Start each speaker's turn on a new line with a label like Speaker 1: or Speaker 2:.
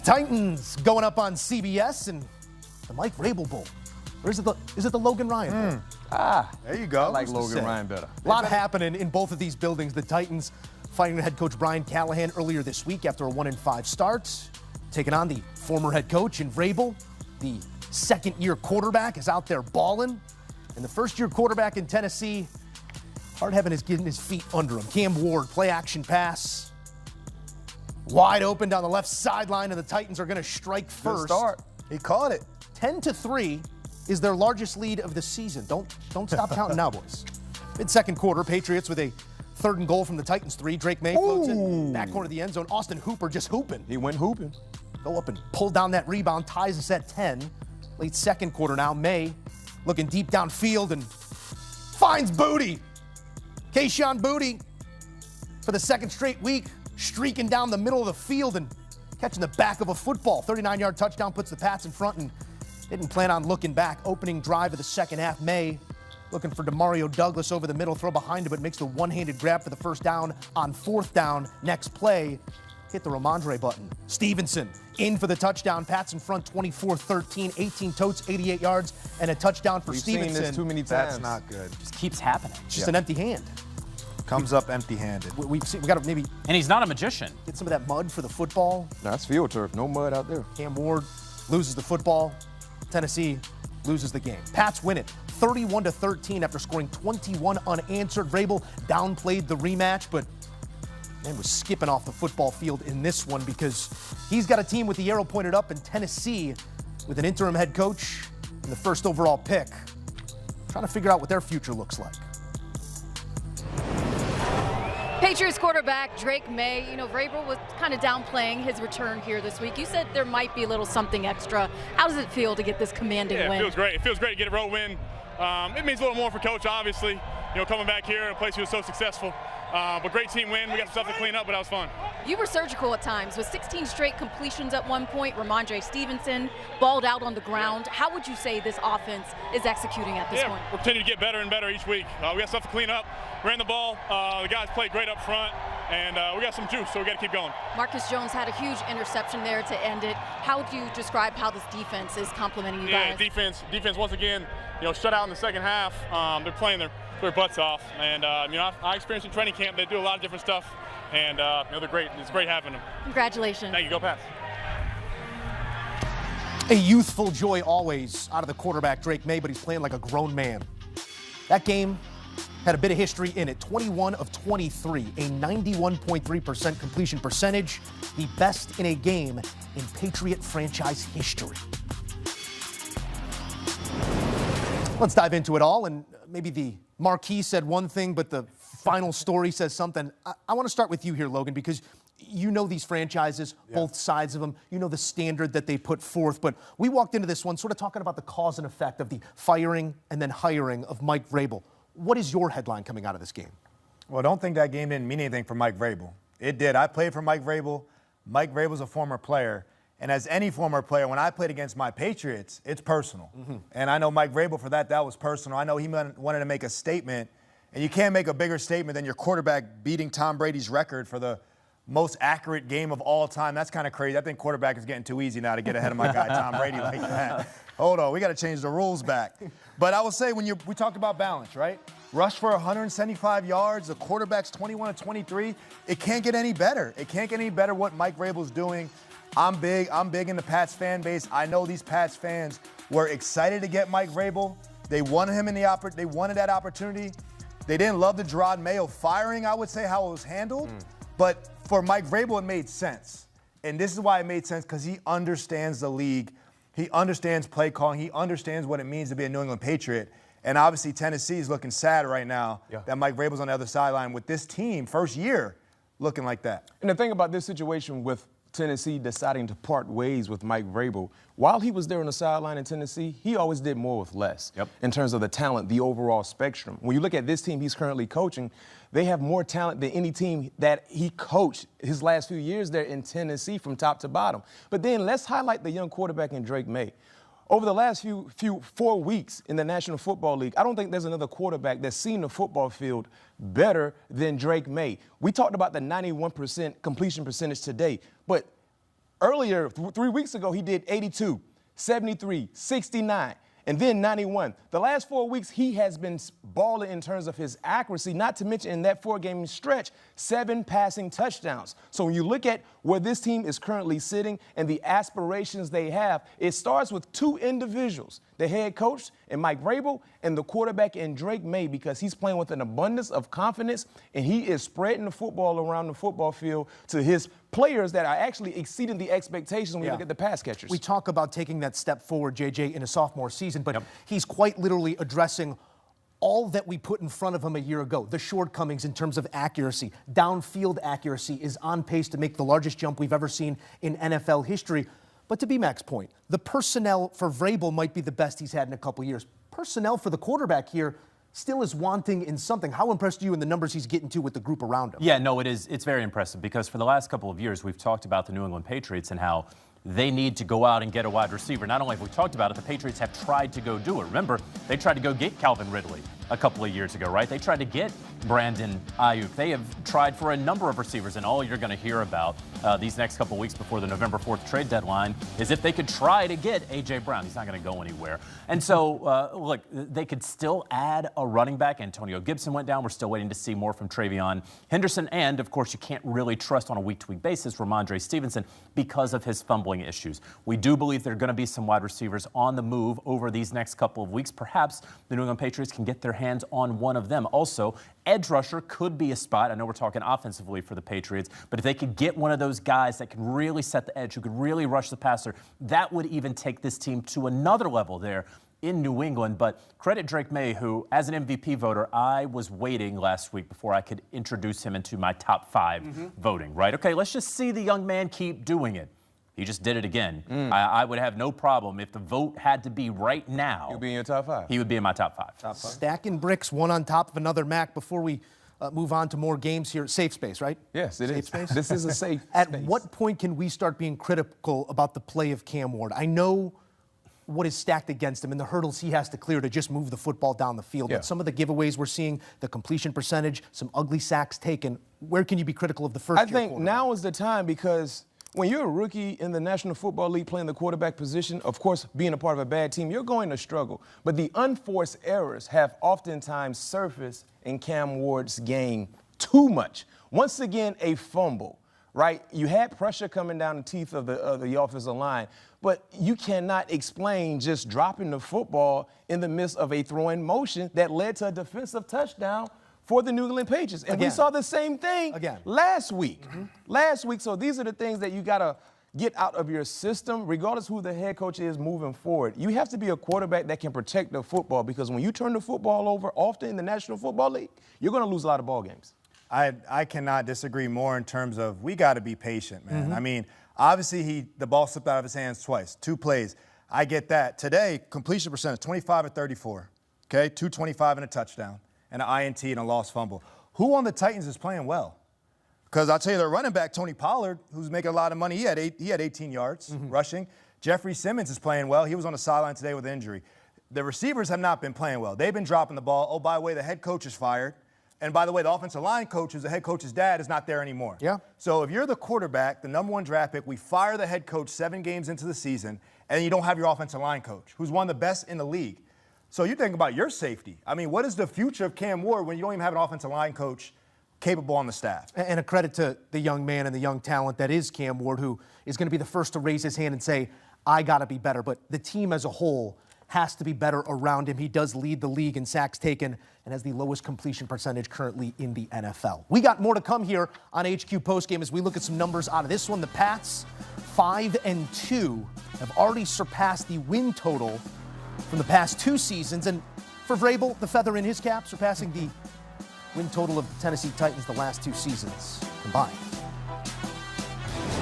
Speaker 1: Titans going up on CBS and the Mike Vrabel Bowl. Or is it the Logan Ryan Bowl?
Speaker 2: There you go.
Speaker 3: I like Logan Ryan better.
Speaker 1: A lot happening in both of these buildings. The Titans fighting head coach Brian Callahan earlier this week after a 1-5 start, taking on the former head coach in Vrabel. The second-year quarterback is out there balling. And the first-year quarterback in Tennessee, hard having getting his feet under him. Cam Ward, play-action pass. Wide open down the left sideline, and the Titans are going to strike first.
Speaker 2: Good start. He caught it.
Speaker 1: 10-3 is their largest lead of the season. Don't stop counting now, boys. Mid-second quarter, Patriots with a 3rd and goal from the Titans 3. Drake Maye floats in back corner of the end zone. Austin Hooper just hooping.
Speaker 3: He went hooping.
Speaker 1: Go up and pull down that rebound, ties us at 10. Late second quarter now. Maye looking deep downfield and finds Booty. Kayshon Booty for the second straight week, streaking down the middle of the field and catching the back of a football. 39-yard touchdown puts the Pats in front and didn't plan on looking back. Opening drive of the second half. Maye looking for Demario Douglas over the middle, throw behind him, but makes the one-handed grab for the first down on 4th down. Next play, hit the Ramondre button. Stevenson in for the touchdown. Pats in front 24-13, 18 totes, 88 yards, and a touchdown for Stevenson.
Speaker 3: We've seen this too many times.
Speaker 2: That's not good.
Speaker 4: Just keeps happening.
Speaker 1: It's just an empty hand.
Speaker 2: Comes up empty-handed.
Speaker 1: We got to maybe
Speaker 4: And he's not a magician.
Speaker 1: get some of that mud for the football.
Speaker 3: That's field turf. No mud out there.
Speaker 1: Cam Ward loses the football. Tennessee loses the game. Pats win it 31-13 after scoring 21 unanswered. Vrabel downplayed the rematch, but man was skipping off the football field in this one because he's got a team with the arrow pointed up in Tennessee with an interim head coach and the 1st overall pick, trying to figure out what their future looks like.
Speaker 5: Patriots quarterback Drake Maye, Vrabel was kind of downplaying his return here this week. You said there might be a little something extra. How does it feel to get this commanding win?
Speaker 6: It feels great. It feels great to get a road win. It means a little more for Coach, obviously. Coming back here in a place he was so successful. But great team win. We got some stuff to clean up, but that was fun.
Speaker 5: You were surgical at times with 16 straight completions at one point. Ramondre Stevenson balled out on the ground. How would you say this offense is executing at this point?
Speaker 6: We're continuing to get better and better each week. We got stuff to clean up. Ran the ball. The guys played great up front, and we got some juice, so we got to keep going.
Speaker 5: Marcus Jones had a huge interception there to end it. How do you describe how this defense is complimenting you guys?
Speaker 6: Defense once again, shut out in the second half. They're playing their butts off, and I experienced in training camp. They do a lot of different stuff, and they're great. It's great having them.
Speaker 5: Congratulations.
Speaker 6: Thank you. Go Pats.
Speaker 1: A youthful joy always out of the quarterback Drake Maye, but he's playing like a grown man. That game had a bit of history in it. 21 of 23, a 91.3% completion percentage, the best in a game in Patriot franchise history. Let's dive into it all, and maybe the marquee said one thing, but the final story says something. I want to start with you here, Logan, because you know these franchises, both sides of them. You know the standard that they put forth. But we walked into this one sort of talking about the cause and effect of the firing and then hiring of Mike Vrabel. What is your headline coming out of this game?
Speaker 2: Well, I don't think that game didn't mean anything for Mike Vrabel. It did. I played for Mike Vrabel. Mike Vrabel's a former player. And as any former player, when I played against my Patriots, it's personal. And I know Mike Vrabel for that was personal. I know he wanted to make a statement. And you can't make a bigger statement than your quarterback beating Tom Brady's record for the most accurate game of all time. That's kind of crazy. I think quarterback is getting too easy now to get ahead of my guy Tom Brady like that. Hold on, we got to change the rules back. But I will say, we talked about balance, right? Rush for 175 yards, the quarterback's 21 to 23. It can't get any better. It can't get any better what Mike Vrabel's doing. I'm big in the Pats fan base. I know these Pats fans were excited to get Mike Vrabel. They wanted him they wanted that opportunity. They didn't love the Gerard Mayo firing, I would say, how it was handled. But for Mike Vrabel, it made sense. And this is why it made sense, because he understands the league. He understands play calling. He understands what it means to be a New England Patriot. And obviously, Tennessee is looking sad right now that Mike Vrabel's on the other sideline with this team, first year, looking like that.
Speaker 3: And the thing about this situation with Tennessee deciding to part ways with Mike Vrabel, while he was there on the sideline in Tennessee, he always did more with less in terms of the talent, the overall spectrum. When you look at this team he's currently coaching, they have more talent than any team that he coached his last few years there in Tennessee from top to bottom. But then let's highlight the young quarterback in Drake Maye. Over the last 4 weeks in the National Football League, I don't think there's another quarterback that's seen the football field better than Drake Maye. We talked about the 91% completion percentage today, but Earlier, 3 weeks ago, he did 82, 73, 69, and then 91. The last 4 weeks, he has been balling in terms of his accuracy, not to mention in that 4-game stretch, 7 passing touchdowns. So when you look at where this team is currently sitting and the aspirations they have, it starts with 2 individuals, the head coach and Mike Vrabel and the quarterback and Drake Maye, because he's playing with an abundance of confidence and he is spreading the football around the football field to his players that are actually exceeding the expectations when you look at the pass catchers.
Speaker 1: We talk about taking that step forward, JJ, in a sophomore season, but he's quite literally addressing all that we put in front of him a year ago. The shortcomings in terms of accuracy, downfield accuracy is on pace to make the largest jump we've ever seen in NFL history. But to B-Mac's point, the personnel for Vrabel might be the best he's had in a couple years. Personnel for the quarterback here still is wanting in something. How impressed are you in the numbers he's getting to with the group around him?
Speaker 4: Yeah, no, it is. It's very impressive because for the last couple of years, we've talked about the New England Patriots and how they need to go out and get a wide receiver. Not only have we talked about it, the Patriots have tried to go do it. Remember, they tried to go get Calvin Ridley a couple of years ago, right? They tried to get Brandon Ayuk. They have tried for a number of receivers, and all you're going to hear about these next couple of weeks before the November 4th trade deadline is if they could try to get A.J. Brown. He's not going to go anywhere. And so, look, they could still add a running back. Antonio Gibson went down. We're still waiting to see more from Travion Henderson. And, of course, you can't really trust on a week-to-week basis Ramondre Stevenson because of his fumbling issues. We do believe there are going to be some wide receivers on the move over these next couple of weeks. Perhaps the New England Patriots can get their hands on one of them. Also, edge rusher could be a spot. I know we're talking offensively for the Patriots, but if they could get one of those guys that can really set the edge, who could really rush the passer, that would even take this team to another level there in New England. But credit Drake Maye, who, as an MVP voter, I was waiting last week before I could introduce him into my top 5 voting, right? Okay, let's just see the young man keep doing it. He just did it again. I would have no problem if the vote had to be right now.
Speaker 3: He would be in your top 5.
Speaker 4: He would be in my top 5.
Speaker 3: Top 5.
Speaker 1: Stacking bricks, one on top of another, Mac, before we move on to more games here. Safe space, right?
Speaker 3: Yes, it
Speaker 1: safe
Speaker 3: is.
Speaker 1: Space?
Speaker 3: This is a safe
Speaker 1: At
Speaker 3: space.
Speaker 1: what point can we start being critical about the play of Cam Ward? I know what is stacked against him and the hurdles he has to clear to just move the football down the field. But some of the giveaways we're seeing, the completion percentage, some ugly sacks taken, where can you be critical of the first year
Speaker 3: I think
Speaker 1: quarterback?
Speaker 3: now is the time, because when you're a rookie in the National Football League playing the quarterback position, of course, being a part of a bad team, you're going to struggle. But the unforced errors have oftentimes surfaced in Cam Ward's game too much. Once again, a fumble, right? You had pressure coming down the teeth of the offensive line, but you cannot explain just dropping the football in the midst of a throwing motion that led to a defensive touchdown for the New England Patriots. And we saw the same thing last week. Last week. So these are the things that you got to get out of your system, regardless who the head coach is moving forward. You have to be a quarterback that can protect the football, because when you turn the football over often in the National Football League, you're going to lose a lot of ball games.
Speaker 2: I cannot disagree more in terms of we got to be patient, man. I mean, obviously the ball slipped out of his hands twice, 2 plays. I get that. Today, completion percentage, 25 or 34, okay? 225 and a touchdown, and an INT and a lost fumble. Who on the Titans is playing well? Because I'll tell you, their running back, Tony Pollard, who's making a lot of money, he had 18 yards rushing. Jeffrey Simmons is playing well. He was on the sideline today with injury. The receivers have not been playing well. They've been dropping the ball. Oh, by the way, the head coach is fired. And by the way, the offensive line coach, who's the head coach's dad, is not there anymore. Yeah. So if you're the quarterback, the #1 draft pick, we fire the head coach 7 games into the season, and you don't have your offensive line coach, who's one of the best in the league. So you think about your safety. I mean, what is the future of Cam Ward when you don't even have an offensive line coach capable on the staff?
Speaker 1: And a credit to the young man and the young talent that is Cam Ward, who is going to be the first to raise his hand and say, I got to be better. But the team as a whole has to be better around him. He does lead the league in sacks taken and has the lowest completion percentage currently in the NFL. We got more to come here on HQ Postgame as we look at some numbers out of this one. The Pats, 5-2, have already surpassed the win total from the past 2 seasons. And for Vrabel, the feather in his cap, surpassing the win total of the Tennessee Titans the last 2 seasons combined.